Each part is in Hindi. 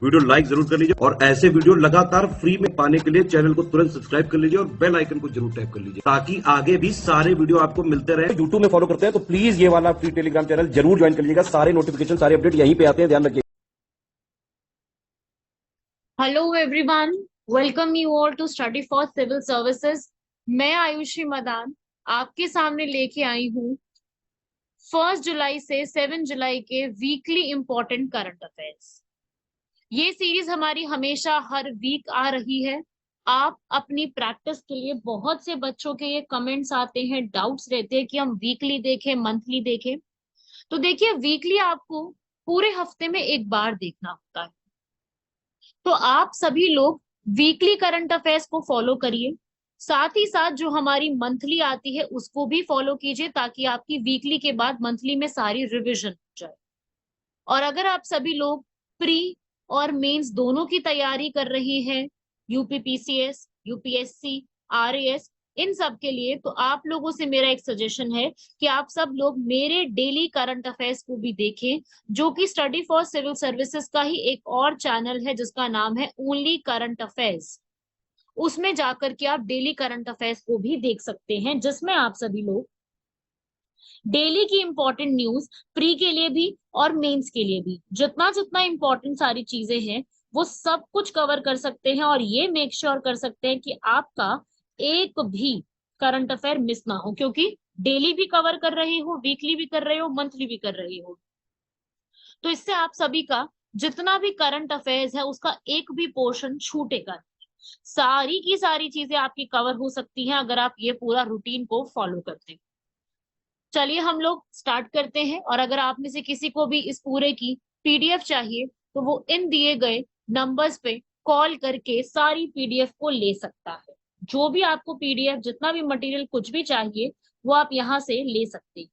वीडियो लाइक जरूर कर लीजिए और ऐसे वीडियो लगातार फ्री में पाने के लिए चैनल को तुरंत सब्सक्राइब कर लीजिए और बेल आइकन को जरूर टैप कर लीजिए ताकि आगे भी सारे वीडियो आपको मिलते रहे। यूट्यूब में फॉलो करते हैं तो प्लीज ये वाला फ्री टेलीग्राम चैनल जरूर ज्वाइन कर लीजिएगा। सारे नोटिफिकेशन, सारे अपडेट यहीं पे आते हैं, ध्यान रखिए। Hello everyone, welcome you all to study for civil services. मैं आयुषी मदान आपके सामने लेके आई हूँ 1 जुलाई से 7 जुलाई के वीकली इंपॉर्टेंट करंट अफेयर्स। ये सीरीज हमारी हमेशा हर वीक आ रही है। आप अपनी प्रैक्टिस के लिए बहुत से बच्चों के ये कमेंट्स आते हैं, डाउट्स रहते हैं कि हम वीकली देखें, मंथली देखें। तो देखिए, वीकली आपको पूरे हफ्ते में एक बार देखना होता है, तो आप सभी लोग वीकली करंट अफेयर्स को फॉलो करिए। साथ ही साथ जो हमारी मंथली आती है उसको भी फॉलो कीजिए ताकि आपकी वीकली के बाद मंथली में सारी रिवीजन हो जाए। और अगर आप सभी लोग प्री और मेंस दोनों की तैयारी कर रही हैं, यूपीपीसीएस, यूपीएससी, आरएएस, इन सब के लिए, तो आप लोगों से मेरा एक सजेशन है कि आप सब लोग मेरे डेली करंट अफेयर्स को भी देखें, जो कि स्टडी फॉर सिविल सर्विसेज का ही एक और चैनल है जिसका नाम है ओनली करंट अफेयर्स। उसमें जाकर के आप डेली करंट अफेयर्स को भी देख सकते हैं, जिसमें आप सभी लोग डेली की इंपॉर्टेंट न्यूज, प्री के लिए भी और मेंस के लिए भी, जितना जितना इंपॉर्टेंट सारी चीजें हैं वो सब कुछ कवर कर सकते हैं। और ये मेक श्योर कर सकते हैं कि आपका एक भी करंट अफेयर मिस ना हो, क्योंकि डेली भी कवर कर रही हो, वीकली भी कर रहे हो, मंथली भी कर रही हो। तो इससे आप सभी का जितना भी करंट अफेयर्स है उसका एक भी पोर्शन छूटेगा। सारी की सारी चीजें आपकी कवर हो सकती हैं अगर आप ये पूरा रूटीन को फॉलो करते हैं। चलिए हम लोग स्टार्ट करते हैं। और अगर आप में से किसी को भी इस पूरे की पीडीएफ चाहिए तो वो इन दिए गए नंबर्स पे कॉल करके सारी पीडीएफ को ले सकता है। जो भी आपको पीडीएफ, जितना भी मटेरियल कुछ भी चाहिए वो आप यहाँ से ले सकते हैं।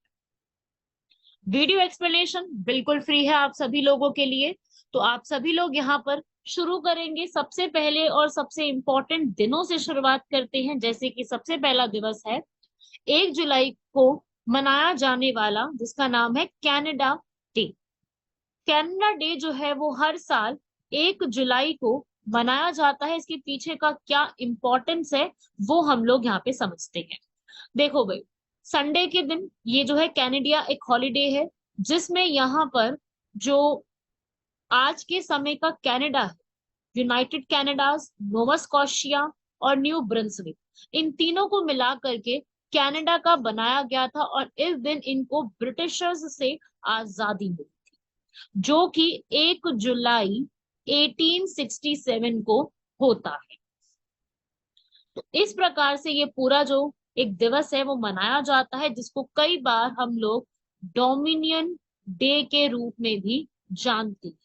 वीडियो एक्सप्लेनेशन बिल्कुल फ्री है आप सभी लोगों के लिए। तो आप सभी लोग यहाँ पर शुरू करेंगे। सबसे पहले और सबसे इंपॉर्टेंट दिनों से शुरुआत करते हैं। जैसे कि सबसे पहला दिवस है 1 जुलाई को मनाया जाने वाला, जिसका नाम है कनाडा डे। कनाडा डे जो है वो हर साल 1 जुलाई को मनाया जाता है। इसके पीछे का क्या इंपॉर्टेंस है वो हम लोग यहाँ पे समझते हैं। देखो भाई, संडे के दिन ये जो है कैनेडिया एक हॉलीडे है, जिसमें यहाँ पर जो आज के समय का कनाडा है, यूनाइटेड कनाडाज, नोवा स्कॉशिया और न्यू ब्रंसविक, इन तीनों को मिला करके कनाडा का बनाया गया था। और इस दिन इनको ब्रिटिशर्स से आजादी मिली थी, जो कि 1 जुलाई 1867 को होता है। तो इस प्रकार से ये पूरा जो एक दिवस है वो मनाया जाता है, जिसको कई बार हम लोग डोमिनियन डे के रूप में भी जानते हैं।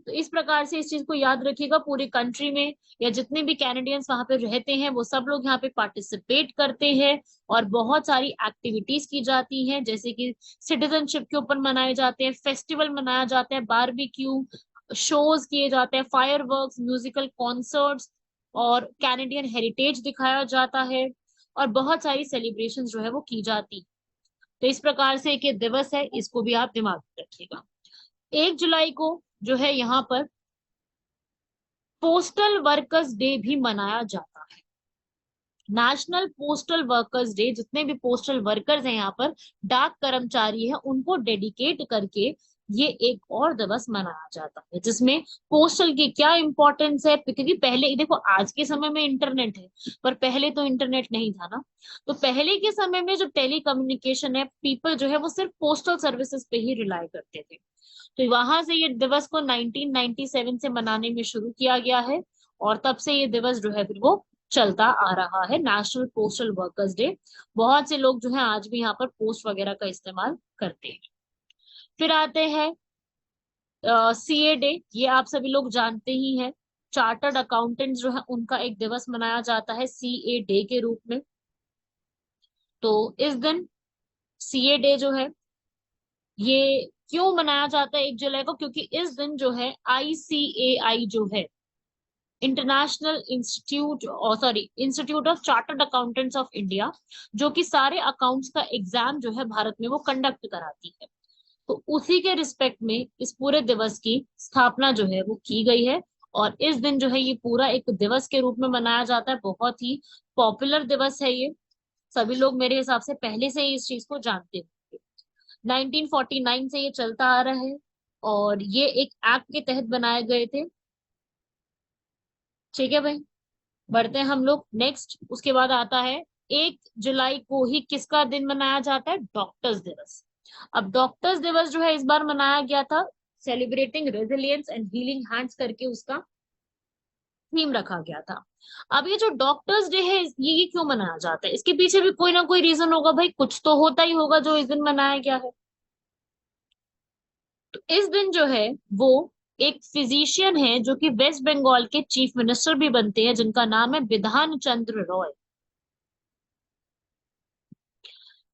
तो इस प्रकार से इस चीज को याद रखिएगा। पूरी कंट्री में या जितने भी कैनेडियंस वहां पे रहते हैं वो सब लोग यहाँ पे पार्टिसिपेट करते हैं और बहुत सारी एक्टिविटीज की जाती हैं, जैसे कि सिटीजनशिप के ऊपर मनाए जाते हैं, फेस्टिवल मनाया जाता है, बारबेक्यू शोज किए जाते हैं, फायर वर्क्स, म्यूजिकल कॉन्सर्ट्स और कैनेडियन हेरिटेज दिखाया जाता है और बहुत सारी सेलिब्रेशन जो है वो की जाती है। तो इस प्रकार से एक ये दिवस है, इसको भी आप दिमाग में रखिएगा। 1 जुलाई को जो है यहाँ पर पोस्टल वर्कर्स डे भी मनाया जाता है। नेशनल पोस्टल वर्कर्स डे, जितने भी पोस्टल वर्कर्स हैं यहाँ पर, डाक कर्मचारी हैं, उनको डेडिकेट करके ये एक और दिवस मनाया जाता है, जिसमें पोस्टल की क्या इंपॉर्टेंस है। क्योंकि पहले देखो, आज के समय में इंटरनेट है पर पहले तो इंटरनेट नहीं था ना। तो पहले के समय में जो टेली कम्युनिकेशन है, पीपल जो है वो सिर्फ पोस्टल सर्विसेज पे ही रिलाई करते थे। तो वहां से ये दिवस को 1997 से मनाने में शुरू किया गया है और तब से ये दिवस जो है फिर वो चलता आ रहा है, नेशनल पोस्टल वर्कर्स डे। बहुत से लोग जो है आज भी यहाँ पर पोस्ट वगैरह का इस्तेमाल करते हैं। फिर आते हैं सीए डे। ये आप सभी लोग जानते ही हैं, चार्टर्ड अकाउंटेंट जो है उनका एक दिवस मनाया जाता है सीए डे के रूप में। तो इस दिन सीए डे जो है ये क्यों मनाया जाता है 1 जुलाई को, क्योंकि इस दिन जो है आईसीएआई जो है, international institute institute of chartered accountants of India, जो कि सारे अकाउंट्स का एग्जाम जो है भारत में वो कंडक्ट कराती है। तो उसी के रिस्पेक्ट में इस पूरे दिवस की स्थापना जो है वो की गई है। और इस दिन जो है ये पूरा एक दिवस के रूप में मनाया जाता है। बहुत ही पॉपुलर दिवस है ये, सभी लोग मेरे हिसाब से पहले से ही इस चीज को जानते हैं। 1949 से ये चलता आ रहा है और ये एक एक्ट के तहत बनाए गए थे। ठीक है भाई, बढ़ते हैं हम लोग नेक्स्ट। उसके बाद आता है 1 जुलाई को ही किसका दिन मनाया जाता है? डॉक्टर्स दिवस। अब डॉक्टर्स दिवस जो है इस बार मनाया गया था celebrating resilience and healing hands करके उसका थीम रखा गया था। अब ये जो डॉक्टर्स डे है ये क्यों मनाया जाता है? इसके पीछे भी कोई ना कोई रीजन होगा भाई, कुछ तो होता ही होगा जो इस दिन मनाया गया है। तो इस दिन जो है वो एक फिजिशियन है जो कि वेस्ट बंगाल के चीफ मिनिस्टर भी बनते हैं, जिनका नाम है बिधान चंद्र रॉय।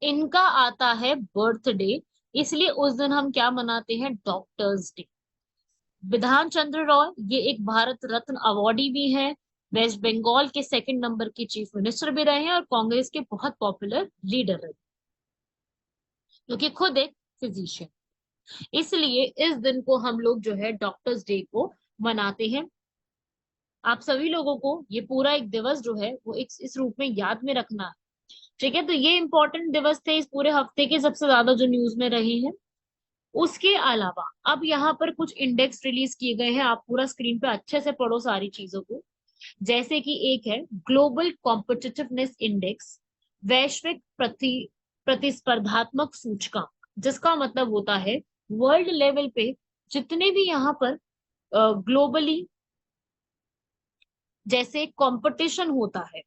इनका आता है बर्थडे, इसलिए उस दिन हम क्या मनाते हैं? Doctors day. विधान चंद्र रॉय ये एक भारत रत्न अवार्डी भी है, वेस्ट बंगाल के 2nd नंबर के चीफ मिनिस्टर भी रहे हैं और कांग्रेस के बहुत पॉपुलर लीडर रहे, क्योंकि खुद एक फिजिशियन। इसलिए इस दिन को हम लोग जो है डॉक्टर्स डे को मनाते हैं। आप सभी लोगों को ये पूरा एक दिवस जो है वो इस रूप में याद में रखना है। ठीक है, तो ये इंपॉर्टेंट दिवस थे इस पूरे हफ्ते के, सबसे ज्यादा जो न्यूज में रहे हैं। उसके अलावा अब यहाँ पर कुछ इंडेक्स रिलीज किए गए हैं, आप पूरा स्क्रीन पे अच्छे से पढ़ो सारी चीजों को। जैसे कि एक है ग्लोबल कॉम्पिटिटिवनेस इंडेक्स, वैश्विक प्रतिस्पर्धात्मक सूचकांक, जिसका मतलब होता है वर्ल्ड लेवल पे जितने भी यहाँ पर ग्लोबली जैसे कंपटीशन होता है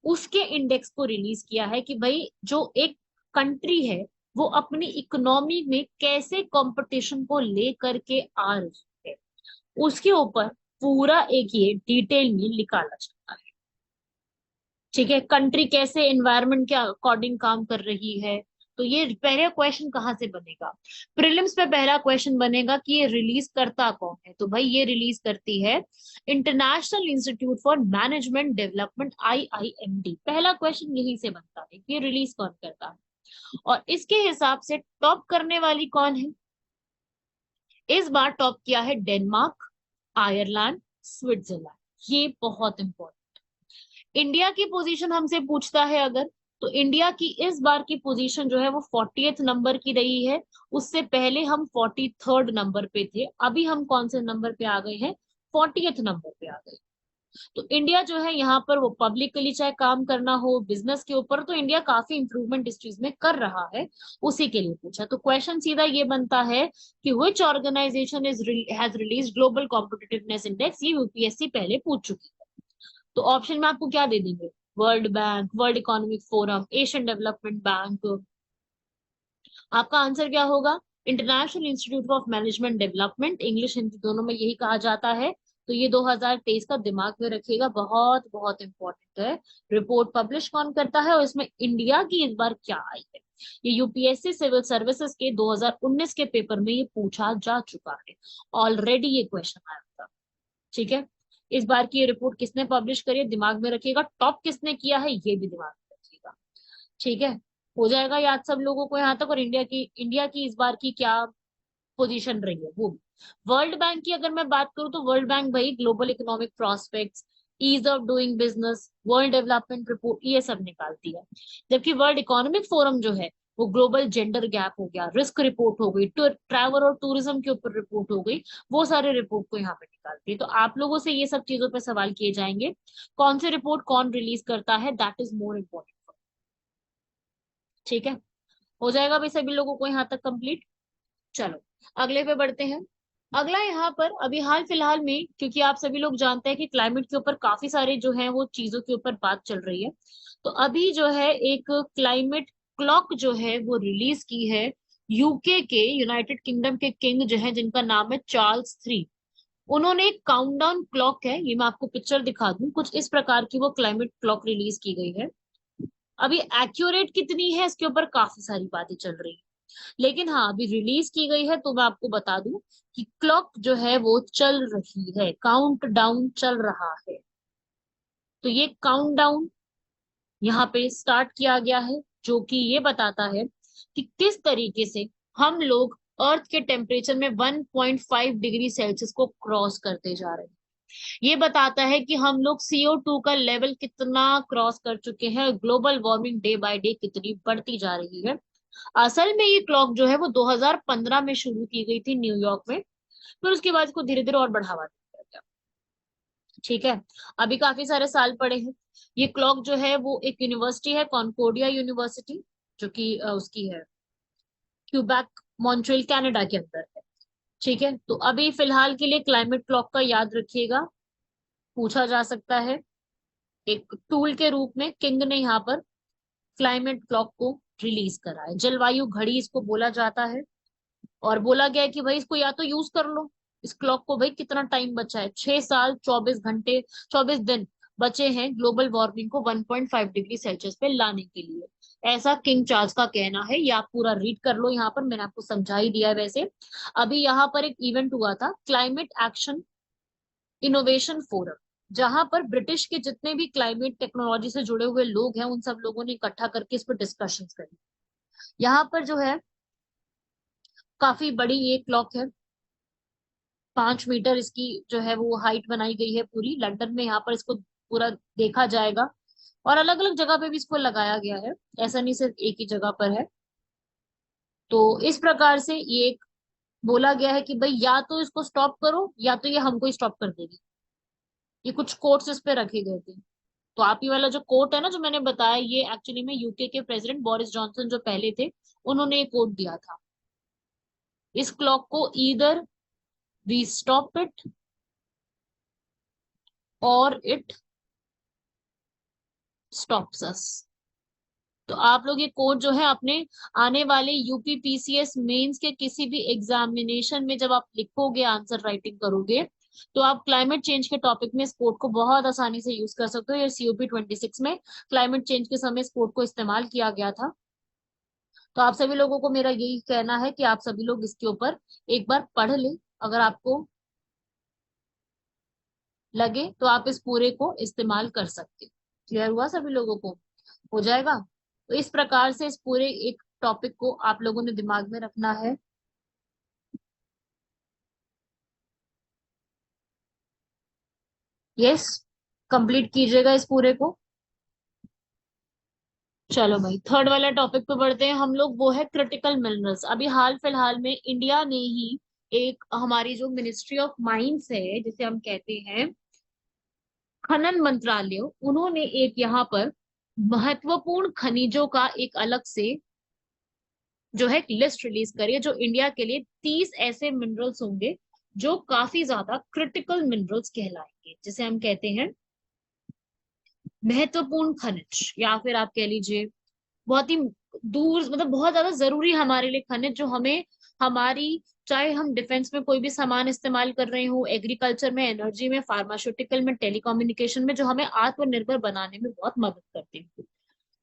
उसके इंडेक्स को रिलीज किया है कि भाई जो एक कंट्री है वो अपनी इकोनॉमी में कैसे कंपटीशन को लेकर के आ रही है, उसके ऊपर पूरा एक ये डिटेल में निकाला जाता है। ठीक है, कंट्री कैसे एनवायरनमेंट के अकॉर्डिंग काम कर रही है। तो ये पहला क्वेश्चन कहाँ से बनेगा? प्रीलिम्स पे पहला क्वेश्चन बनेगा कि ये रिलीज करता कौन है। तो भाई ये रिलीज करती है international institute for management development, IIMD। पहला क्वेश्चन यही से बनता है कि ये रिलीज कौन करता है। और इसके हिसाब से टॉप करने वाली कौन है? इस बार टॉप किया है डेनमार्क, आयरलैंड, स्विट्जरलैंड। ये बहुत इंपॉर्टेंट। इंडिया की पोजीशन हमसे पूछता है अगर, तो इंडिया की इस बार की पोजीशन जो है वो 40th नंबर की रही है। उससे पहले हम 43rd नंबर पे थे, अभी हम कौन से नंबर पे आ गए हैं? 40th नंबर पे आ गए। तो इंडिया जो है यहाँ पर वो पब्लिकली चाहे काम करना हो बिजनेस के ऊपर, तो इंडिया काफी इंप्रूवमेंट इस चीज में कर रहा है, उसी के लिए पूछा। तो क्वेश्चन सीधा ये बनता है कि which organisation has release global competitiveness index. ये यूपीएससी पहले पूछ चुकी है। तो ऑप्शन में आपको क्या दे देंगे? World bank, world economic forum, Asian development bank. आपका आंसर क्या होगा? International institute of management development, English Hindi दोनों में यही कहा जाता है। तो ये 2023 का दिमाग में रखिएगा, बहुत बहुत इंपॉर्टेंट है। रिपोर्ट पब्लिश कौन करता है और इसमें इंडिया की इस बार क्या आई है? ये यूपीएससी सिविल सर्विसेज के 2019 के पेपर में ये पूछा जा चुका है, ऑलरेडी ये क्वेश्चन आया था। ठीक है, इस बार की ये रिपोर्ट किसने पब्लिश करी है दिमाग में रखिएगा, टॉप किसने किया है ये भी दिमाग में रखिएगा। ठीक है, हो जाएगा याद सब लोगों को यहाँ तक। और इंडिया की इस बार की क्या पोजीशन रही है वो भी। वर्ल्ड बैंक की अगर मैं बात करूँ तो वर्ल्ड बैंक भाई global economic prospects, ease of doing business, world development report ये सब निकालती है। जबकि वर्ल्ड इकोनॉमिक फोरम जो है वो ग्लोबल जेंडर गैप हो गया, रिस्क रिपोर्ट हो गई, ट्रैवल और टूरिज्म के ऊपर रिपोर्ट हो गई, वो सारे रिपोर्ट को यहाँ पे निकालती है। तो आप लोगों से ये सब चीजों पे सवाल किए जाएंगे, कौन सी रिपोर्ट कौन रिलीज करता है, दैट इज मोर इम्पोर्टेंट। ठीक है, हो जाएगा भाई सभी लोगों को यहाँ तक कंप्लीट। चलो अगले पे बढ़ते हैं। अगला यहाँ पर अभी हाल फिलहाल में, क्योंकि आप सभी लोग जानते हैं कि क्लाइमेट के ऊपर काफी सारे जो है वो चीजों के ऊपर बात चल रही है। तो अभी जो है एक क्लाइमेट क्लॉक जो है वो रिलीज की है यूके के, यूनाइटेड किंगडम के किंग जो है जिनका नाम है चार्ल्स 3। उन्होंने एक काउंटडाउन क्लॉक है, ये मैं आपको पिक्चर दिखा दूं, कुछ इस प्रकार की वो क्लाइमेट क्लॉक रिलीज की गई है। अभी एक्यूरेट कितनी है इसके ऊपर काफी सारी बातें चल रही है, लेकिन हाँ अभी रिलीज की गई है। तो मैं आपको बता दूं कि क्लॉक जो है वो चल रही है, काउंट डाउन चल रहा है। तो ये काउंट डाउन यहाँ पे स्टार्ट किया गया है, जो कि ये बताता है कि किस तरीके से हम लोग अर्थ के टेम्परेचर में 1.5 डिग्री सेल्सियस को क्रॉस करते जा रहे हैं। ये बताता है कि हम लोग CO2 का लेवल कितना क्रॉस कर चुके हैं, global warming day by day कितनी बढ़ती जा रही है। असल में ये क्लॉक जो है वो 2015 में शुरू की गई थी न्यूयॉर्क में, फिर उसके बाद इसको धीरे धीरे और बढ़ावा दिया गया। ठीक है, अभी काफी सारे साल पड़े हैं। ये क्लॉक जो है वो एक यूनिवर्सिटी है, कॉन्कोर्डिया यूनिवर्सिटी, जो कि उसकी है क्यूबेक, मॉन्ट्रियल, कनाडा के अंदर है। ठीक है, तो अभी फिलहाल के लिए क्लाइमेट क्लॉक का याद रखिएगा, पूछा जा सकता है। एक टूल के रूप में किंग ने यहाँ पर क्लाइमेट क्लॉक को रिलीज करा है। जलवायु घड़ी इसको बोला जाता है, और बोला गया है कि भाई इसको या तो यूज कर लो, इस क्लॉक को, भाई कितना टाइम बचा है, 6 साल 24 घंटे 24 दिन बचे हैं ग्लोबल वार्मिंग को 1.5 डिग्री सेल्सियस पे लाने के लिए। ऐसा किंग चार्ल्स का कहना है। ये आप पूरा रीड कर लो, यहाँ पर मैंने आपको समझा ही दिया है। वैसे अभी यहाँ पर एक इवेंट हुआ था, क्लाइमेट एक्शन इनोवेशन फोरम, जहां पर ब्रिटिश के जितने भी क्लाइमेट टेक्नोलॉजी से जुड़े हुए लोग हैं उन सब लोगों ने इकट्ठा करके इस पर डिस्कशंस करी। यहाँ पर जो है काफी बड़ी ये क्लॉक है, 5 मीटर इसकी जो है वो हाइट बनाई गई है पूरी। लंदन में यहाँ पर इसको पूरा देखा जाएगा, और अलग अलग जगह पे भी इसको लगाया गया है, ऐसा नहीं सिर्फ एक ही जगह पर है। तो इस प्रकार से ये एक बोला गया है कि भाई या तो इसको स्टॉप करो या तो ये हमको ही स्टॉप कर देगी। ये कुछ कोट्स इस पे रखे गए थे। तो आप ये वाला जो कोट है ना जो मैंने बताया, ये एक्चुअली में यूके के प्रेसिडेंट बोरिस जॉनसन जो पहले थे, उन्होंने ये कोट दिया था। इस क्लॉक को ईदर वी स्टॉप इट और इट स्टॉप्स अस। तो आप लोग ये कोड जो है अपने आने वाले यूपीपीसीएस मेंस के किसी भी एग्जामिनेशन में जब आप लिखोगे, आंसर राइटिंग करोगे, तो आप क्लाइमेट चेंज के टॉपिक में इस कोड को बहुत आसानी से यूज कर सकते हो। ये COP26 में क्लाइमेट चेंज के समय इस कोड को इस्तेमाल किया गया था। तो आप सभी लोगों को मेरा यही कहना है कि आप सभी लोग इसके ऊपर एक बार पढ़ लें, अगर आपको लगे तो आप इस पूरे को इस्तेमाल कर सकते हो। क्लियर हुआ सभी लोगों को? हो जाएगा। तो इस प्रकार से इस पूरे एक टॉपिक को आप लोगों ने दिमाग में रखना है। यस, कंप्लीट कीजिएगा इस पूरे को। चलो भाई, थर्ड वाला टॉपिक पे बढ़ते हैं हम लोग, वो है क्रिटिकल मिनरल्स। अभी हाल फिलहाल में इंडिया ने ही एक, हमारी जो मिनिस्ट्री ऑफ माइंस है जिसे हम कहते हैं खनन मंत्रालय, उन्होंने एक यहाँ पर महत्वपूर्ण खनिजों का एक अलग से जो है लिस्ट रिलीज करी है, जो इंडिया के लिए 30 ऐसे मिनरल्स होंगे जो काफी ज्यादा क्रिटिकल मिनरल्स कहलाएंगे, जिसे हम कहते हैं महत्वपूर्ण खनिज, या फिर आप कह लीजिए बहुत ही दूर, मतलब बहुत ज्यादा जरूरी हमारे लिए खनिज, जो हमें हमारी, चाहे हम डिफेंस में कोई भी सामान इस्तेमाल कर रहे हो, एग्रीकल्चर में, एनर्जी में, फार्मास्यूटिकल में, टेलीकम्युनिकेशन में, जो हमें आत्मनिर्भर बनाने में बहुत मदद करते हैं।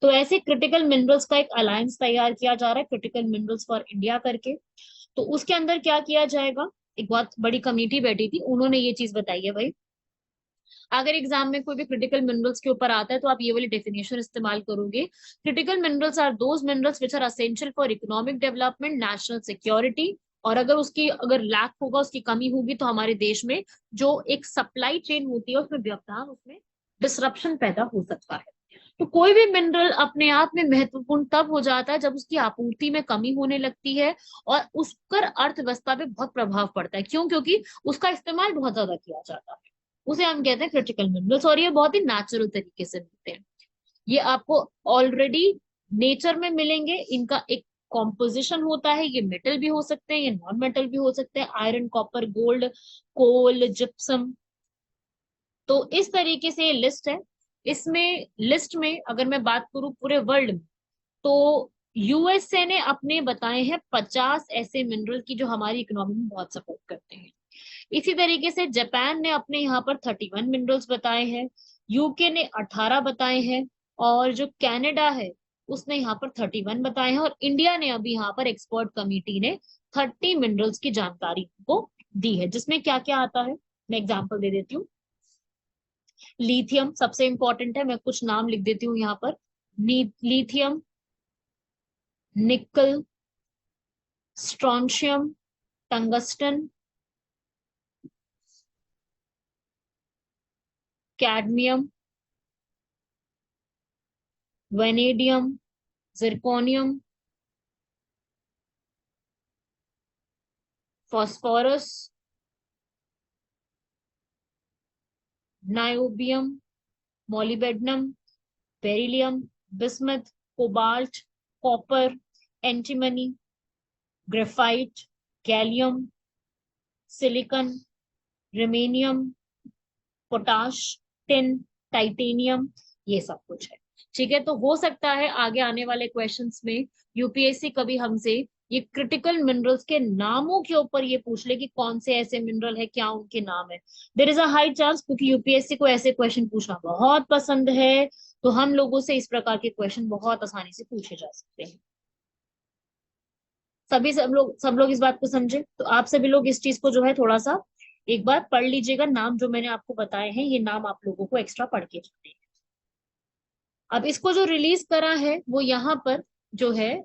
तो ऐसे क्रिटिकल मिनरल्स का एक अलायंस तैयार किया जा रहा है, क्रिटिकल मिनरल्स फॉर इंडिया करके। तो उसके अंदर क्या किया जाएगा, एक बहुत बड़ी कमेटी बैठी थी, उन्होंने ये चीज बताई है भाई, अगर एग्जाम में कोई भी क्रिटिकल मिनरल्स के ऊपर आता है तो आप ये वाली डेफिनेशन इस्तेमाल करोगे। Critical minerals are those minerals which are essential for economic development, national security, और अगर उसकी अगर लैक होगा, उसकी कमी होगी, तो हमारे देश में जो एक सप्लाई चेन होती है उसमें व्यवधान, उसमें डिसरप्शन पैदा हो सकता है। तो कोई भी मिनरल अपने आप में महत्वपूर्ण तब हो जाता है जब उसकी आपूर्ति में कमी होने लगती है, और उस पर अर्थव्यवस्था पे बहुत प्रभाव पड़ता है। क्यों? क्योंकि उसका इस्तेमाल बहुत ज्यादा किया जाता है। उसे हम कहते हैं क्रिटिकल मिनरल्स, और ये बहुत ही नेचुरल तरीके से मिलते हैं। ये आपको ऑलरेडी नेचर में मिलेंगे। इनका एक कॉम्पोजिशन होता है, ये मेटल भी हो सकते हैं, ये नॉन मेटल भी हो सकते हैं, आयरन, कॉपर, गोल्ड, कोल, जिप्सम। तो इस तरीके से ये लिस्ट है। इसमें लिस्ट में अगर मैं बात करूं पूरे वर्ल्ड में, तो यूएसए ने अपने बताए हैं 50 ऐसे मिनरल की जो हमारी इकोनॉमी में बहुत सपोर्ट करते हैं। इसी तरीके से जापान ने अपने यहाँ पर 31 मिनरल्स बताए हैं, यूके ने 18 बताए हैं, और जो कनाडा है उसने यहाँ पर 31 बताए हैं, और इंडिया ने अभी यहाँ पर एक्सपर्ट कमेटी ने 30 मिनरल्स की जानकारी को दी है, जिसमें क्या क्या आता है मैं एग्जाम्पल दे देती हूँ। लिथियम सबसे इंपॉर्टेंट है, मैं कुछ नाम लिख देती हूँ यहाँ पर। Lithium, nickel, strontium, tungsten, cadmium, vanadium, zirconium, phosphorus, niobium, molybdenum, beryllium, bismuth, cobalt, copper, antimony, graphite, gallium, silicon, rhenium, potash, tin, titanium, ये सब कुछ है। ठीक है, तो हो सकता है आगे आने वाले क्वेश्चंस में यूपीएससी कभी हमसे ये क्रिटिकल मिनरल्स के नामों के ऊपर ये पूछ ले कि कौन से ऐसे मिनरल है, क्या उनके नाम है। There is a high chance, क्योंकि यूपीएससी को ऐसे क्वेश्चन पूछना बहुत पसंद है, तो हम लोगों से इस प्रकार के क्वेश्चन बहुत आसानी से पूछे जा सकते हैं। सब लोग इस बात को समझे, तो आप सभी लोग इस चीज को जो है थोड़ा सा एक बार पढ़ लीजिएगा। नाम जो मैंने आपको बताए हैं, ये नाम आप लोगों को एक्स्ट्रा पढ़ के जाने हैं। अब इसको जो रिलीज करा है वो यहाँ पर जो है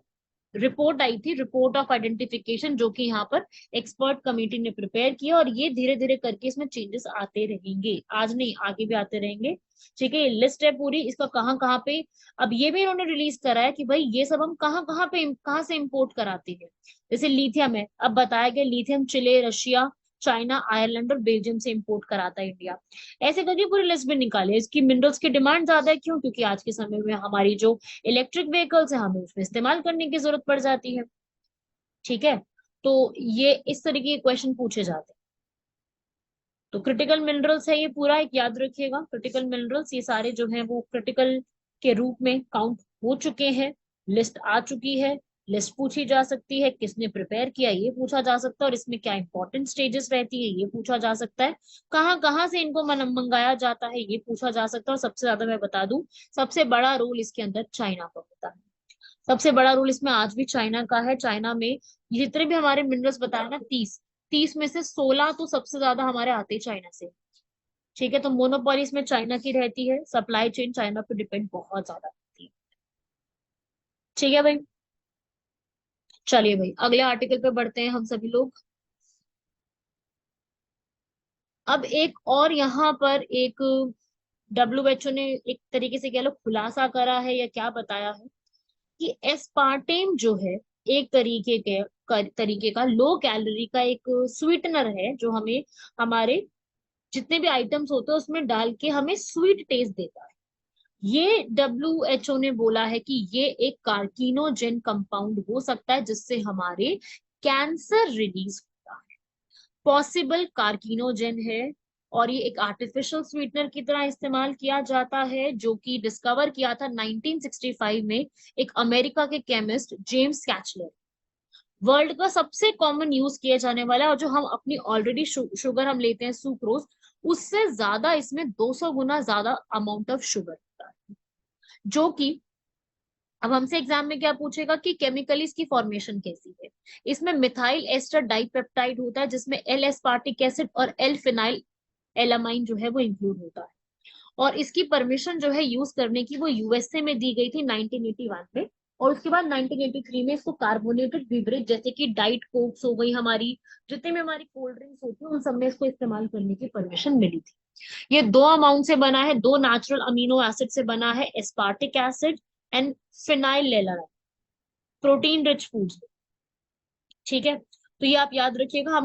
रिपोर्ट आई थी, रिपोर्ट ऑफ आइडेंटिफिकेशन, जो कि यहाँ पर एक्सपर्ट कमेटी ने प्रिपेयर किया, और ये धीरे धीरे करके इसमें चेंजेस आते रहेंगे, आज नहीं आगे भी आते रहेंगे। ठीक है, ये लिस्ट है पूरी, इसका कहाँ कहाँ पे अब ये भी इन्होंने रिलीज करा है कि भाई ये सब हम कहाँ कहाँ पे कहाँ से इम्पोर्ट कराते हैं। जैसे लिथियम है, अब बताया गया लिथियम चिले, रशिया, चाइना, आयरलैंड और बेल्जियम से इंपोर्ट कराता है इंडिया। ऐसे करके पूरी लिस्ट भी निकाले। इसकी मिनरल्स की डिमांड ज्यादा है, क्यों? क्योंकि आज के समय में हमारी जो इलेक्ट्रिक व्हीकल्स है, हमें उसमें इस्तेमाल करने की जरूरत पड़ जाती है। ठीक है, तो ये इस तरीके के क्वेश्चन पूछे जाते हैं। तो क्रिटिकल मिनरल्स है ये पूरा, एक याद रखिएगा, क्रिटिकल मिनरल्स ये सारे जो है वो क्रिटिकल के रूप में काउंट हो चुके हैं। लिस्ट आ चुकी है, लिस्ट पूछी जा सकती है, किसने प्रिपेयर किया ये पूछा जा सकता है, और इसमें क्या इंपॉर्टेंट स्टेजेस रहती है ये पूछा जा सकता है, कहाँ कहाँ से इनको मंगाया जाता है ये पूछा जा सकता है, और सबसे ज्यादा मैं बता दूं, सबसे बड़ा रोल इसके अंदर चाइना का होता है। सबसे बड़ा रोल इसमें आज भी चाइना का है। चाइना में जितने भी हमारे मिनरल्स बताए ना, 30 में से 16 तो सबसे ज्यादा हमारे आते हैं चाइना से। ठीक है, तो मोनोपोली इसमें चाइना की रहती है, सप्लाई चेन चाइना पे डिपेंड बहुत ज्यादा रहती है। ठीक है भाई, चलिए भाई अगले आर्टिकल पे बढ़ते हैं हम सभी लोग। अब एक और यहाँ पर एक डब्ल्यूएचओ ने एक तरीके से कह लो खुलासा करा है या क्या बताया है कि एस्पार्टेम जो है एक तरीके का लो कैलोरी का एक स्वीटनर है, जो हमें हमारे जितने भी आइटम्स होते हैं उसमें डाल के हमें स्वीट टेस्ट देता है। ये डब्ल्यूएचओ ने बोला है कि ये एक कार्किनोजेन कंपाउंड हो सकता है, जिससे हमारे कैंसर रिलीज होता है, पॉसिबल कार्किनोजेन है। और ये एक आर्टिफिशियल स्वीटनर की तरह इस्तेमाल किया जाता है, जो कि डिस्कवर किया था 1965 में एक अमेरिका के केमिस्ट जेम्स कैचलर। वर्ल्ड का सबसे कॉमन यूज किया जाने वाला है, और जो हम अपनी ऑलरेडी शुगर हम लेते हैं सुक्रोज, उससे ज्यादा इसमें 200 गुना ज्यादा अमाउंट ऑफ शुगर होता है। जो कि अब हमसे एग्जाम में क्या पूछेगा कि केमिकली इसकी फॉर्मेशन कैसी है। इसमें मिथाइल एस्टर डाइपेप्टाइड होता है, जिसमें एल एस्पार्टिक एसिड और एल फिनाइल एलामाइन जो है वो इंक्लूड होता है। और इसकी परमिशन जो है यूज करने की वो यूएसए में दी गई थी 1981 में, और उसके बाद 1983 में इसको कार्बोनेटेड बीवरेज जैसे कि डाइट कोक्स हो गई, हमारी जितने भी हमारी कोल्ड ड्रिंक्स होती है उन सब में इसको इस्तेमाल करने की परमिशन मिली थी। ये दो अमाउंट से बना है, दो नेचुरल अमीनो एसिड से बना है, aspartic acid and phenyl, protein rich foods. ठीक है, तो ये आप याद रखिएगा।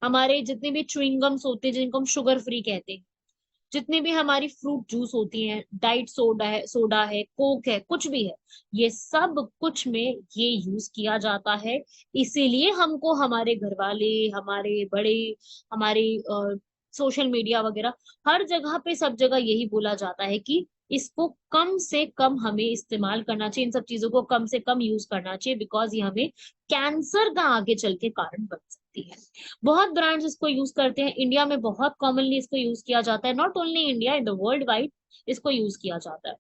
हमारे जितने भी च्युइंगम्स होते हैं जिनको हम शुगर फ्री कहते हैं, जितनी भी हमारी फ्रूट जूस होती हैं, डाइट सोडा है, कोक है, कुछ भी है, ये सब कुछ में ये यूज किया जाता है। इसीलिए हमको हमारे घर वाले, हमारे बड़े, हमारे सोशल मीडिया वगैरह हर जगह पे सब जगह यही बोला जाता है कि इसको कम से कम हमें इस्तेमाल करना चाहिए, इन सब चीजों को कम से कम यूज करना चाहिए, बिकॉज ये हमें कैंसर का आगे चल के कारण बन सकती है। बहुत ब्रांड्स इसको यूज करते हैं, इंडिया में बहुत कॉमनली इसको यूज किया जाता है, not only India, in the world wide इसको यूज किया जाता है।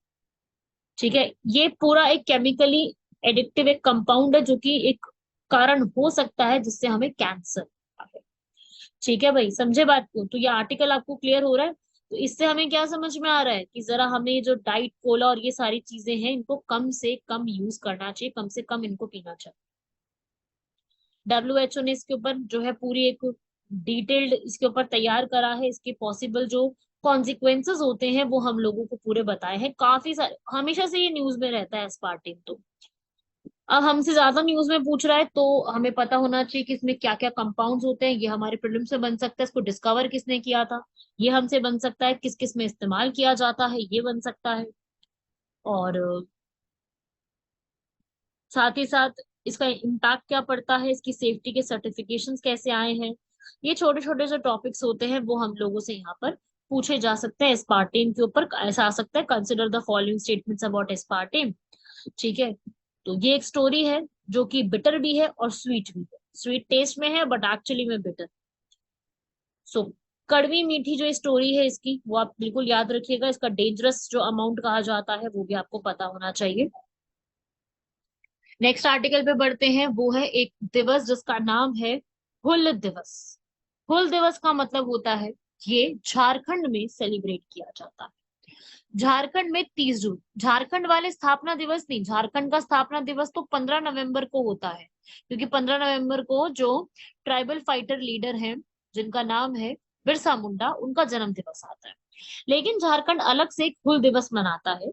ठीक है, ये पूरा एक केमिकली एडिक्टिव एक कंपाउंड है, जो कि एक कारण हो सकता है जिससे हमें कैंसर होता है। ठीक है भाई, समझे बात को? तो ये आर्टिकल आपको क्लियर हो रहा है? तो इससे हमें क्या समझ में आ रहा है कि जरा हमें ये जो डाइट कोला और ये सारी चीजें हैं इनको कम से कम यूज करना चाहिए, कम से कम इनको पीना चाहिए। WHO ने इसके ऊपर जो है पूरी एक डिटेल्ड इसके ऊपर तैयार करा है। इसके पॉसिबल जो कॉन्सिक्वेंसेस होते हैं वो हम लोगों को पूरे बताए हैं। काफी सारे, हमेशा से ये न्यूज में रहता है एस्पार्टेम। तो अब हमसे ज्यादा न्यूज में पूछ रहा है तो हमें पता होना चाहिए कि इसमें क्या क्या कंपाउंड्स होते हैं। ये हमारे प्रीलिम से बन सकता है, इसको डिस्कवर किसने किया था ये हमसे बन सकता है, किस किस में इस्तेमाल किया जाता है ये बन सकता है, और साथ ही साथ इसका इम्पैक्ट क्या पड़ता है, इसकी सेफ्टी के सर्टिफिकेशंस कैसे आए हैं। ये छोटे छोटे जो टॉपिक्स होते हैं वो हम लोगों से यहाँ पर पूछे जा सकते हैं। एस्पार्टेम के ऊपर ऐसा आ सकता है, consider the following statements about aspartame. ठीक है, तो ये एक स्टोरी है जो कि बिटर भी है और स्वीट भी है। स्वीट टेस्ट में है बट एक्चुअली में बिटर। सो कड़वी मीठी जो स्टोरी है इसकी वो आप बिल्कुल याद रखिएगा। इसका डेंजरस जो अमाउंट कहा जाता है वो भी आपको पता होना चाहिए। नेक्स्ट आर्टिकल पे बढ़ते हैं, वो है एक दिवस जिसका नाम है हुल दिवस। हुल दिवस का मतलब होता है, ये झारखंड में सेलिब्रेट किया जाता है। झारखंड में 30 जून, झारखंड वाले स्थापना दिवस नहीं, झारखंड का स्थापना दिवस तो 15 नवंबर को होता है, क्योंकि 15 नवंबर को जो ट्राइबल फाइटर लीडर हैं जिनका नाम है बिरसा मुंडा, उनका जन्म दिवस आता है। लेकिन झारखंड अलग से एक हुल दिवस मनाता है।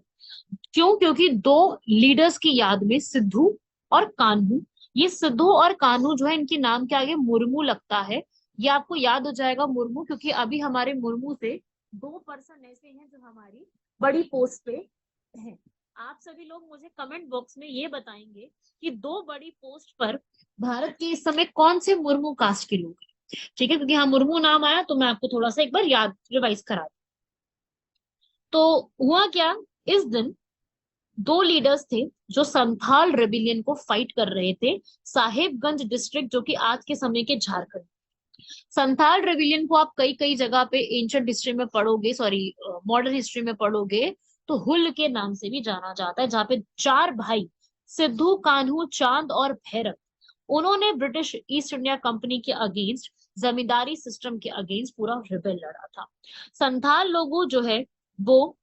क्यों? क्योंकि दो लीडर्स की याद में, सिद्धू और कान्हू, ये सिद्धू और कान्हू जो है इनके नाम के आगे मुर्मू लगता है। ये आपको याद हो जाएगा मुर्मू, क्योंकि अभी हमारे मुर्मू से 2 पर्सन ऐसे हैं जो हमारी बड़ी पोस्ट पे हैं। आप सभी लोग मुझे कमेंट बॉक्स में ये बताएंगे कि 2 बड़ी पोस्ट पर भारत के इस समय कौन से मुर्मू कास्ट के लोग हैं। ठीक है, क्योंकि हाँ मुर्मू नाम आया तो मैं आपको थोड़ा सा एक बार याद रिवाइज करा दूं। तो हुआ क्या, इस दिन 2 लीडर्स थे जो संथाल रेबिलियन को फाइट कर रहे थे, साहेबगंज डिस्ट्रिक्ट जो कि आज के समय के झारखंड। संथाल रेबिलियन को आप कई कई जगह पे एंशिएंट हिस्ट्री में पढ़ोगे, सॉरी मॉडर्न हिस्ट्री में पढ़ोगे तो हुल के नाम से भी जाना जाता है, जहाँ पे 4 भाई सिद्धू, कान्हू, चांद और भैरव, उन्होंने ब्रिटिश ईस्ट इंडिया कंपनी के अगेंस्ट, जमींदारी सिस्टम के अगेंस्ट पूरा रिबेल लड़ा था। संथाल लोगों जो है वो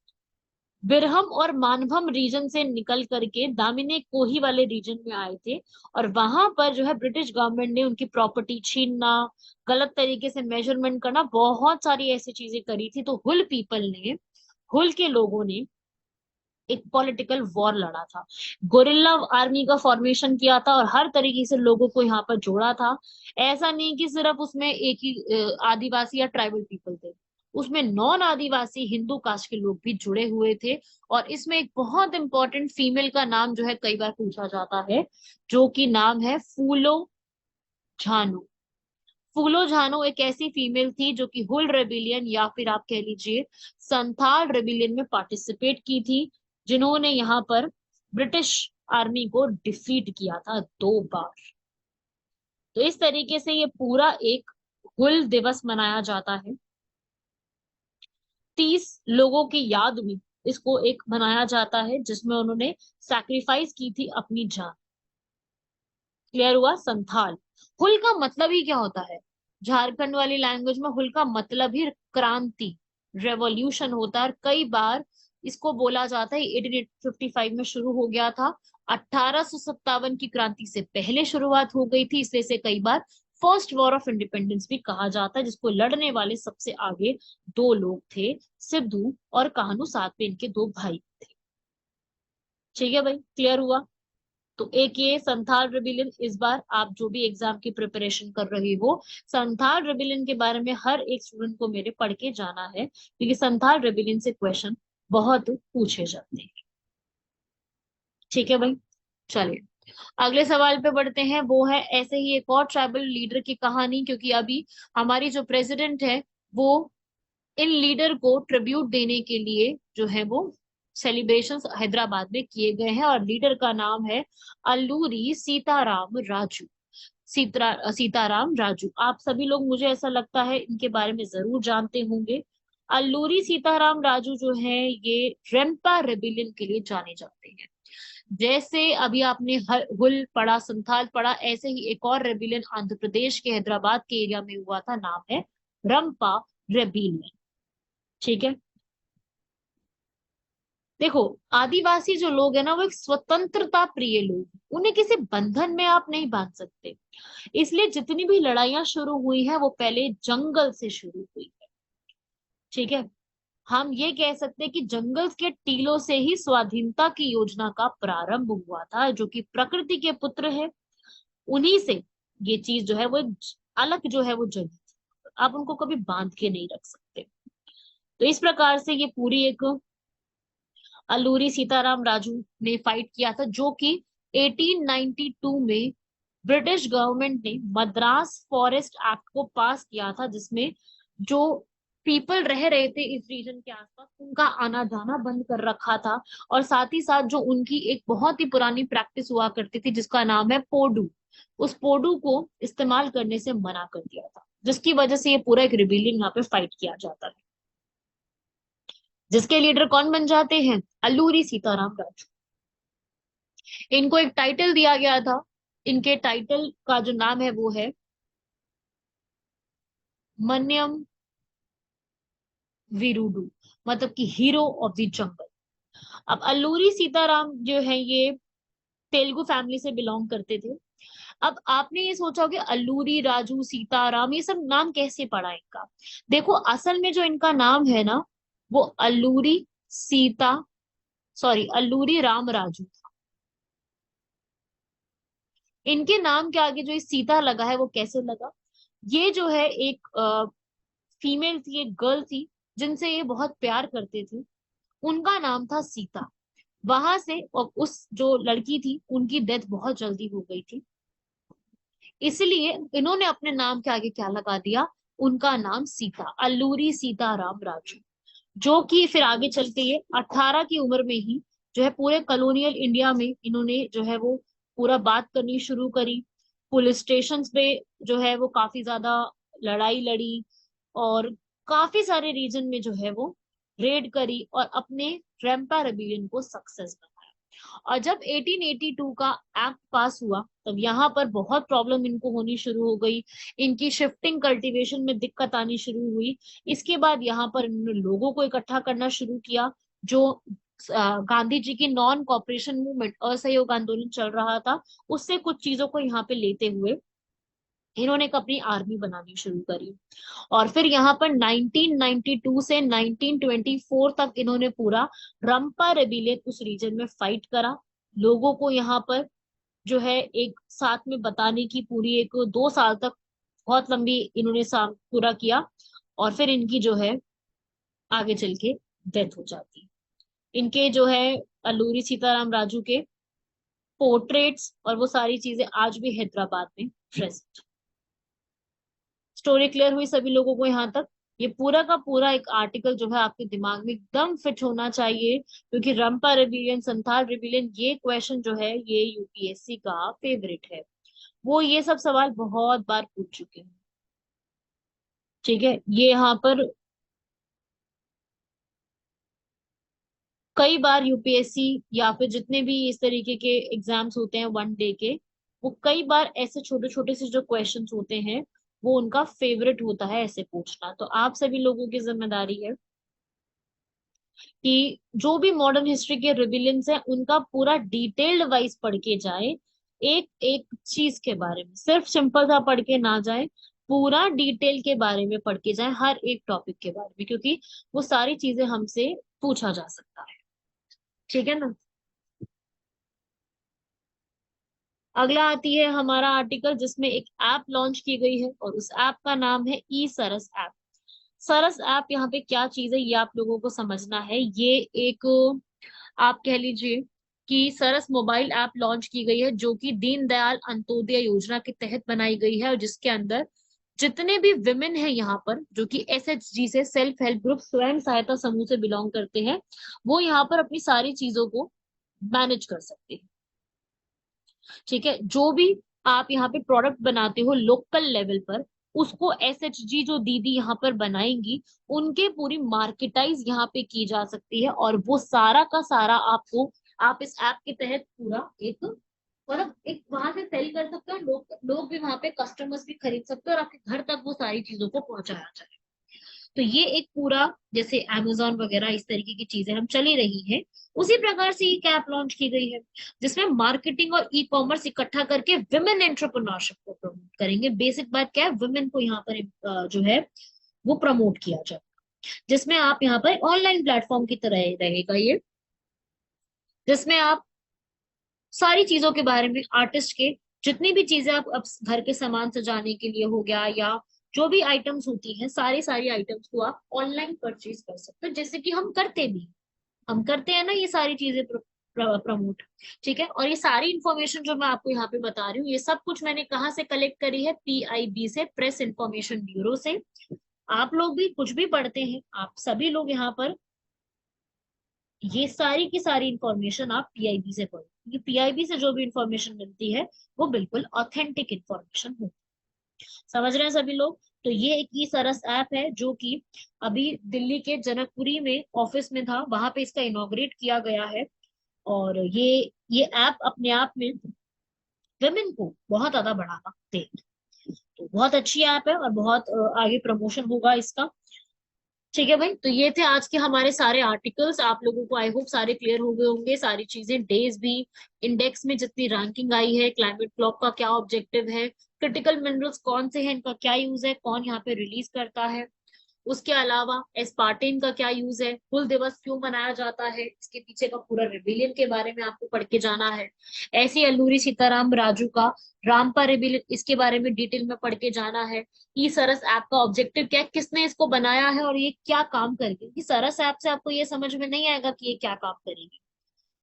बिरहम और मानभम रीजन से निकल करके दामिनी कोही वाले रीजन में आए थे, और वहां पर जो है ब्रिटिश गवर्नमेंट ने उनकी प्रॉपर्टी छीनना, गलत तरीके से मेजरमेंट करना, बहुत सारी ऐसी चीजें करी थी। तो हुल पीपल ने, हुल के लोगों ने एक पॉलिटिकल वॉर लड़ा था, गोरिल्ला आर्मी का फॉर्मेशन किया था और हर तरीके से लोगों को यहाँ पर जोड़ा था। ऐसा नहीं कि सिर्फ उसमें एक ही आदिवासी या ट्राइबल पीपल थे, उसमें नॉन आदिवासी हिंदू कास्ट के लोग भी जुड़े हुए थे। और इसमें एक बहुत इंपॉर्टेंट फीमेल का नाम जो है कई बार पूछा जाता है, जो कि नाम है फूलो झानो। फूलो झानो एक ऐसी फीमेल थी जो कि हुल रेबिलियन या फिर आप कह लीजिए संथाल रेबिलियन में पार्टिसिपेट की थी, जिन्होंने यहाँ पर ब्रिटिश आर्मी को डिफीट किया था 2 बार। तो इस तरीके से ये पूरा एक हुल दिवस मनाया जाता है। 30 लोगों की याद में इसको एक मनाया जाता है जिसमें उन्होंने सैक्रिफाइस की थी अपनी जान। क्लियर हुआ? संथाल, हुल का मतलब ही क्या होता है? झारखंड वाली लैंग्वेज में हुल का मतलब ही क्रांति, रेवोल्यूशन होता है। और कई बार इसको बोला जाता है 1855 में शुरू हो गया था, 1857 की क्रांति से पहले शुरुआत हो गई थी, इसलिए से कई बार फर्स्ट वॉर ऑफ इंडिपेंडेंस भी कहा जाता है, जिसको लड़ने वाले सबसे आगे 2 लोग थे, सिद्धू और कान्हू, साथ में इनके 2 भाई थे। ठीक है भाई, क्लियर हुआ? तो एक ये संथाल रेबिलियन, इस बार आप जो भी एग्जाम की प्रिपरेशन कर रहे हो, संथाल रेबिलियन के बारे में हर एक स्टूडेंट को मेरे पढ़ के जाना है, क्योंकि संथाल रेबिलियन से क्वेश्चन बहुत पूछे जाते हैं। ठीक है भाई, चलिए अगले सवाल पे बढ़ते हैं। वो है ऐसे ही एक और ट्राइबल लीडर की कहानी, क्योंकि अभी हमारी जो प्रेसिडेंट है वो इन लीडर को ट्रिब्यूट देने के लिए जो है वो सेलिब्रेशंस हैदराबाद में किए गए हैं, और लीडर का नाम है अल्लूरी सीताराम राजू। सीताराम राजू, आप सभी लोग मुझे ऐसा लगता है इनके बारे में जरूर जानते होंगे। अल्लूरी सीताराम राजू जो है ये रेम्पा रेबिलियन के लिए जाने जाते हैं। जैसे अभी आपने हुल पढ़ा, संथाल पढ़ा, ऐसे ही एक और रेबिलियन आंध्र प्रदेश के हैदराबाद के एरिया में हुआ था, नाम है रंपा रेबिलियन। ठीक है, देखो, आदिवासी जो लोग है ना, वो एक स्वतंत्रता प्रिय लोग हैं। उन्हें किसी बंधन में आप नहीं बांध सकते। इसलिए जितनी भी लड़ाइयां शुरू हुई है वो पहले जंगल से शुरू हुई है। ठीक है। हम ये कह सकते हैं कि जंगल के टीलों से ही स्वाधीनता की योजना का प्रारंभ हुआ था, जो कि प्रकृति के पुत्र है। उन्हीं से ये चीज जो है वो अलग जो है वो जगी। आप उनको कभी बांध के नहीं रख सकते। तो इस प्रकार से ये पूरी एक अल्लूरी सीताराम राजू ने फाइट किया था, जो कि 1892 में ब्रिटिश गवर्नमेंट ने मद्रास फॉरेस्ट एक्ट को पास किया था, जिसमें जो पीपल रह रहे थे इस रीजन के आसपास उनका आना जाना बंद कर रखा था। और साथ ही साथ जो उनकी एक बहुत ही पुरानी प्रैक्टिस हुआ करती थी जिसका नाम है पोडू, उस पोडू को इस्तेमाल करने से मना कर दिया था, जिसकी वजह से ये पूरा एक रिबेलियन यहाँ पे फाइट किया जाता है, जिसके लीडर कौन बन जाते हैं? अल्लूरी सीताराम राजू। इनको एक टाइटल दिया गया था। इनके टाइटल का जो नाम है वो है मन्यम वीरुडू, मतलब कि हीरो ऑफ द जंगल। अब अल्लूरी सीताराम जो है ये तेलुगु फैमिली से बिलोंग करते थे। अब आपने ये सोचा होगा अल्लूरी राजू सीताराम ये सब नाम कैसे पड़ा इनका। देखो, असल में जो इनका नाम है ना, वो अल्लूरी सीता सॉरी अल्लूरी राम राजू। इनके नाम के आगे जो ये सीता लगा है वो कैसे लगा? ये जो है एक फीमेल थी, एक गर्ल थी, जिनसे ये बहुत प्यार करते थे। उनका नाम था सीता। वहां से और उस जो लड़की थी उनकी डेथ बहुत जल्दी हो गई थी, इसलिए इन्होंने अपने नाम के आगे क्या लगा दिया? उनका नाम सीता, अल्लूरी सीताराम राजू। जो कि फिर आगे चल के ये 18 की उम्र में ही जो है पूरे कॉलोनियल इंडिया में इन्होंने जो है वो पूरा बात करनी शुरू करी। पुलिस स्टेशन पे जो है वो काफी ज्यादा लड़ाई लड़ी, और काफी सारे रीजन में जो है वो रेड करी और अपने रेम्पा रेबिलियन को सक्सेस बनाया। और जब 1882 का एक्ट पास हुआ तब यहाँ पर बहुत प्रॉब्लम इनको होनी शुरू हो गई। इनकी शिफ्टिंग कल्टीवेशन में दिक्कत आनी शुरू हुई। इसके बाद यहाँ पर इन्होंने लोगों को इकट्ठा करना शुरू किया। जो गांधी जी की नॉन कॉपरेशन मूवमेंट, असहयोग आंदोलन चल रहा था, उससे कुछ चीजों को यहाँ पे लेते हुए इन्होंने एक अपनी आर्मी बनानी शुरू करी। और फिर यहाँ पर 1992 से 1924 तक इन्होंने पूरा रंपा रेबिलियन उस रीजन में फाइट करा। लोगों को यहाँ पर जो है एक साथ में बताने की पूरी एक 2 साल तक बहुत लंबी इन्होंने पूरा किया। और फिर इनकी जो है आगे चल के डेथ हो जाती। इनके जो है अल्लूरी सीताराम राजू के पोर्ट्रेट्स और वो सारी चीजें आज भी हैदराबाद में प्रेजेंट। स्टोरी क्लियर हुई सभी लोगों को यहाँ तक? ये पूरा का पूरा एक आर्टिकल जो है आपके दिमाग में एकदम फिट होना चाहिए, क्योंकि रंपा रेबिलियन, संथाल रेबिलियन, ये क्वेश्चन जो है ये यूपीएससी का फेवरेट है। वो ये सब सवाल बहुत बार पूछ चुके हैं। ठीक है, ये यहाँ पर कई बार यूपीएससी या फिर जितने भी इस तरीके के एग्जाम्स होते हैं वन डे के, वो कई बार ऐसे छोटे छोटे से जो क्वेश्चंस होते हैं वो उनका फेवरेट होता है ऐसे पूछना। तो आप सभी लोगों की जिम्मेदारी है कि जो भी मॉडर्न हिस्ट्री के रिविलियंस हैं उनका पूरा डिटेल्ड वाइज पढ़ के जाए। एक एक चीज के बारे में सिर्फ सिंपल सा पढ़ के ना जाए, पूरा डिटेल के बारे में पढ़ के जाए, हर एक टॉपिक के बारे में, क्योंकि वो सारी चीजें हमसे पूछा जा सकता है। ठीक है ना? अगला आती है हमारा आर्टिकल जिसमें एक ऐप लॉन्च की गई है और उस ऐप का नाम है ई सरस ऐप। सरस ऐप यहाँ पे क्या चीज है ये आप लोगों को समझना है। ये एक आप कह लीजिए कि सरस मोबाइल ऐप लॉन्च की गई है, जो कि दीनदयाल अंत्योदय योजना के तहत बनाई गई है, और जिसके अंदर जितने भी विमेन हैं यहाँ पर जो कि एसएचजी से, सेल्फ हेल्प ग्रुप, स्वयं सहायता समूह से बिलोंग करते हैं, वो यहाँ पर अपनी सारी चीजों को मैनेज कर सकते हैं। ठीक है, जो भी आप यहाँ पे प्रोडक्ट बनाते हो लोकल लेवल पर, उसको एसएचजी जो दीदी यहाँ पर बनाएंगी, उनके पूरी मार्केटाइज यहाँ पे की जा सकती है। और वो सारा का सारा आपको, आप इस ऐप के तहत पूरा एक मतलब एक वहां से सेल कर सकते हो, लोग भी वहां पे कस्टमर्स भी खरीद सकते हो और आपके घर तक वो सारी चीजों को पहुंचाया जाए। तो ये एक पूरा, जैसे अमेजोन वगैरह इस तरीके की चीजें हम चली रही है, उसी प्रकार से ये ऐप लॉन्च की गई है, जिसमें मार्केटिंग और ई कॉमर्स इकट्ठा करके विमेन एंटरप्रेन्योरशिप को प्रमोट करेंगे। बेसिक बात क्या है, वुमेन को यहाँ पर जो है वो प्रमोट किया जाए, जिसमें आप यहाँ पर ऑनलाइन प्लेटफॉर्म की तरह रहेगा ये, जिसमें आप सारी चीजों के बारे में, आर्टिस्ट के जितनी भी चीजें आप अब घर के सामान सजाने के लिए हो गया, या जो भी आइटम्स होती हैं, सारी सारी आइटम्स को आप ऑनलाइन परचेज कर सकते हो, जैसे कि हम करते भी, हम करते हैं ना ये सारी चीजें प्रमोट। ठीक है, और ये सारी इंफॉर्मेशन जो मैं आपको यहाँ पे बता रही हूँ, ये सब कुछ मैंने कहाँ से कलेक्ट करी है, पीआईबी से, प्रेस इंफॉर्मेशन ब्यूरो से। आप लोग भी कुछ भी पढ़ते हैं, आप सभी लोग यहाँ पर ये सारी की सारी इंफॉर्मेशन आप पीआईबी से पढ़ो, क्योंकि पीआईबी से जो भी इंफॉर्मेशन मिलती है वो बिल्कुल ऑथेंटिक इंफॉर्मेशन होती है। समझ रहे हैं सभी लोग? तो ये एक ई सरस ऐप है, जो कि अभी दिल्ली के जनकपुरी में ऑफिस में था, वहां पे इसका इनॉग्रेट किया गया है। और ये ऐप अपने आप में विमेन को बहुत ज्यादा बढ़ावा दे, तो बहुत अच्छी ऐप है, और बहुत आगे प्रमोशन होगा इसका। ठीक है भाई, तो ये थे आज के हमारे सारे आर्टिकल्स। आप लोगों को आई होप सारे क्लियर हो गए होंगे, सारी चीजें, डेज भी, इंडेक्स में जितनी रैंकिंग आई है, क्लाइमेट क्लॉक का क्या ऑब्जेक्टिव है, क्रिटिकल मिनरल्स कौन से हैं, इनका क्या यूज है, कौन यहाँ पे रिलीज करता है, उसके अलावा एस्पार्टेन का क्या यूज है, हुल दिवस क्यों मनाया जाता है, इसके पीछे का पूरा रिबिलियन के बारे में आपको पढ़ के जाना है। ऐसे ही अल्लूरी सीताराम राजू का रामपा रिबिलियन, इसके बारे में डिटेल में पढ़ के जाना है। ई सरस ऐप का ऑब्जेक्टिव क्या है, किसने इसको बनाया है, और ये क्या काम करेगी। कि सरस ऐप से आपको ये समझ में नहीं आएगा कि ये क्या काम करेगी,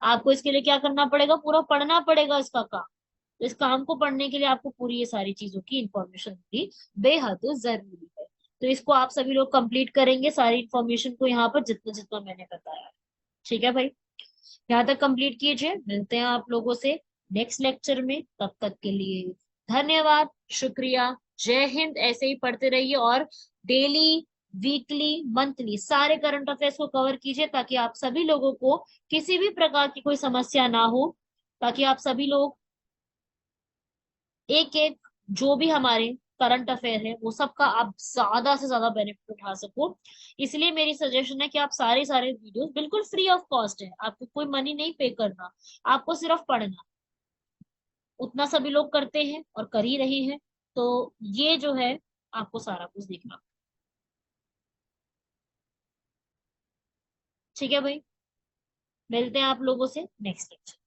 आपको इसके लिए क्या करना पड़ेगा, पूरा पढ़ना पड़ेगा इसका काम। तो इस काम को पढ़ने के लिए आपको पूरी ये सारी चीजों की इंफॉर्मेशन भी बेहद जरूरी है। तो इसको आप सभी लोग कंप्लीट करेंगे, सारी इंफॉर्मेशन को यहाँ पर जितना जितना मैंने बताया। ठीक है भाई, यहाँ तक कंप्लीट कीजिए, मिलते हैं आप लोगों से नेक्स्ट लेक्चर में। तब तक के लिए धन्यवाद, शुक्रिया, जय हिंद। ऐसे ही पढ़ते रहिए, और डेली, वीकली, मंथली सारे करंट अफेयर्स को कवर कीजिए, ताकि आप सभी लोगों को किसी भी प्रकार की कोई समस्या ना हो, ताकि आप सभी लोग एक एक जो भी हमारे करंट अफेयर है वो सबका आप ज्यादा से ज्यादा बेनिफिट उठा सको। इसलिए मेरी सजेशन है कि आप सारे सारे वीडियोस बिल्कुल फ्री ऑफ कॉस्ट है, आपको कोई मनी नहीं पे करना, आपको सिर्फ पढ़ना। उतना सभी लोग करते हैं और कर ही रहे हैं, तो ये जो है आपको सारा कुछ देखना। ठीक है भाई, मिलते हैं आप लोगों से नेक्स्ट लेक्चर।